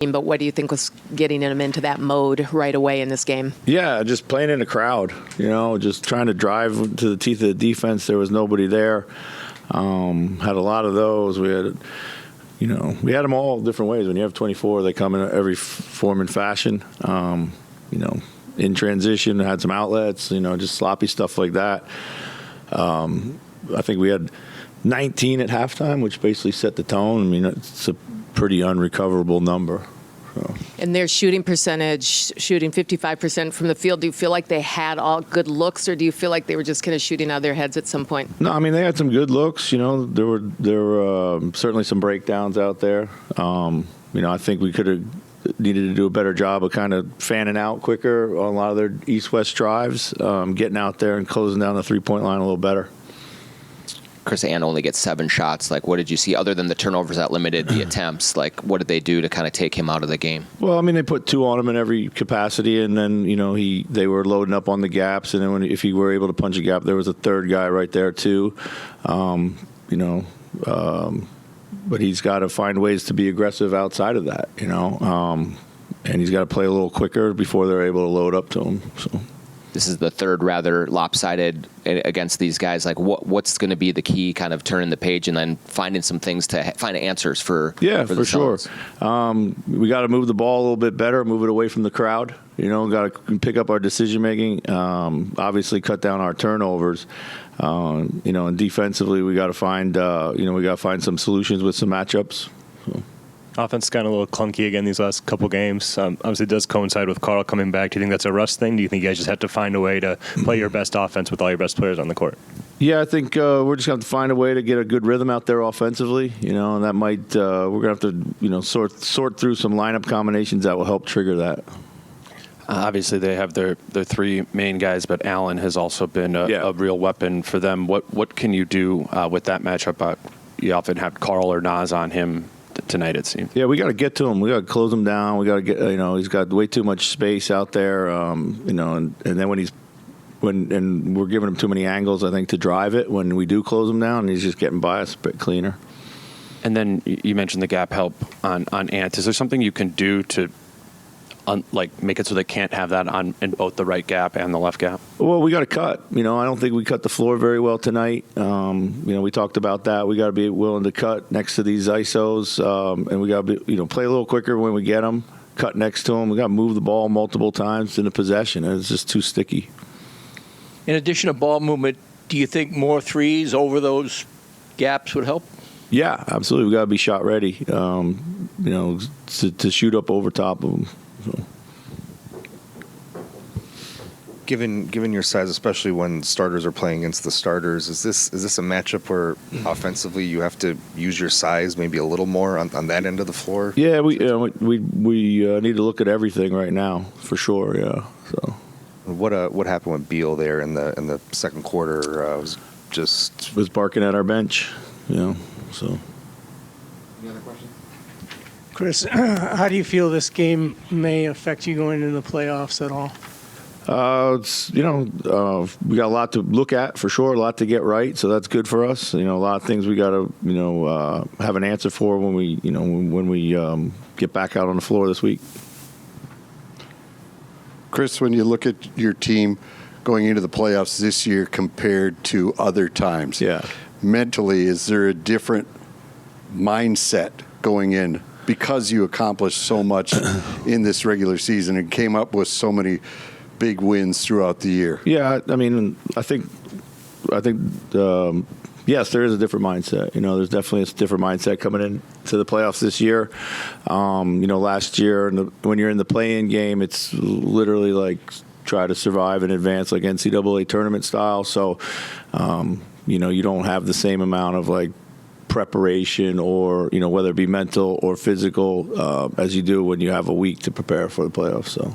But what do you think was getting him into that mode right away in this game? Yeah, just playing in a crowd, just trying to drive to the teeth of the defense. There was nobody there. Had a lot of those. We had them all different ways. When you have 24, they come in every form and fashion. In transition, had some outlets, just sloppy stuff like that. I think we had 19 at halftime, which basically set the tone. I mean, it's a pretty unrecoverable number. So. And their shooting percentage, shooting 55% from the field, do you feel like they had all good looks, or do you feel like they were just kind of shooting out of their heads at some point? No, I mean, they had some good looks. There were certainly some breakdowns out there. I think we could have needed to do a better job of kind of fanning out quicker on a lot of their east-west drives, getting out there and closing down the three-point line a little better. Chris Ann only gets 7 shots. What did you see other than the turnovers that limited the attempts? What did they do to kind of take him out of the game? Well, I mean, they put 2 on him in every capacity, and then they were loading up on the gaps, and then if he were able to punch a gap, there was a third guy right there too. But he's got to find ways to be aggressive outside of that, and he's got to play a little quicker before they're able to load up to him. So. This is the third rather lopsided against these guys. What's going to be the key kind of turning the page and then finding some things to find answers for for sure. We got to move the ball a little bit better, move it away from the crowd. Got to pick up our decision making. Obviously, cut down our turnovers. And defensively, we got to find some solutions with some matchups. So. Offense is kind of a little clunky again these last couple games. Obviously, it does coincide with Carl coming back. Do you think that's a rust thing? Do you think you guys just have to find a way to play your best offense with all your best players on the court? Yeah, I think we're just going to have to find a way to get a good rhythm out there offensively. And that might we're going to have to sort through some lineup combinations that will help trigger that. Obviously, they have their 3 main guys, but Allen has also been a real weapon for them. What can you do with that matchup? You often have Carl or Nas on him tonight, it seems. Yeah, we got to get to him. We got to close him down. We got to get. He's got way too much space out there. And then when we're giving him too many angles, I think, to drive it. When we do close him down, he's just getting by us a bit cleaner. And then you mentioned the gap help on Ant. Is there something you can do to make it so they can't have that on in both the right gap and the left gap? Well, we got to cut. I don't think we cut the floor very well tonight. We talked about that. We got to be willing to cut next to these ISOs, and we got to be, play a little quicker when we get them. Cut next to them. We got to move the ball multiple times in the possession. It's just too sticky. In addition to ball movement, do you think more threes over those gaps would help? Yeah, absolutely. We got to be shot ready. To shoot up over top of them. So. Given your size, especially when starters are playing against the starters, is this a matchup where offensively you have to use your size maybe a little more on that end of the floor? Yeah, we need to look at everything right now for sure. Yeah. So. What happened with Beal there in the second quarter? Was barking at our bench. So. Any other questions? Chris, how do you feel this game may affect you going into the playoffs at all? We got a lot to look at for sure, a lot to get right, so that's good for us. A lot of things we got to have an answer for when we get back out on the floor this week. Chris, when you look at your team going into the playoffs this year compared to other times, mentally, is there a different mindset going in? Because you accomplished so much in this regular season and came up with so many big wins throughout the year. Yeah, I mean, I think, yes, there is a different mindset. There's definitely a different mindset coming into the playoffs this year. Last year, when you're in the play-in game, it's literally like try to survive and advance like NCAA tournament style. So, you don't have the same amount of preparation or whether it be mental or physical as you do when you have a week to prepare for the playoffs. So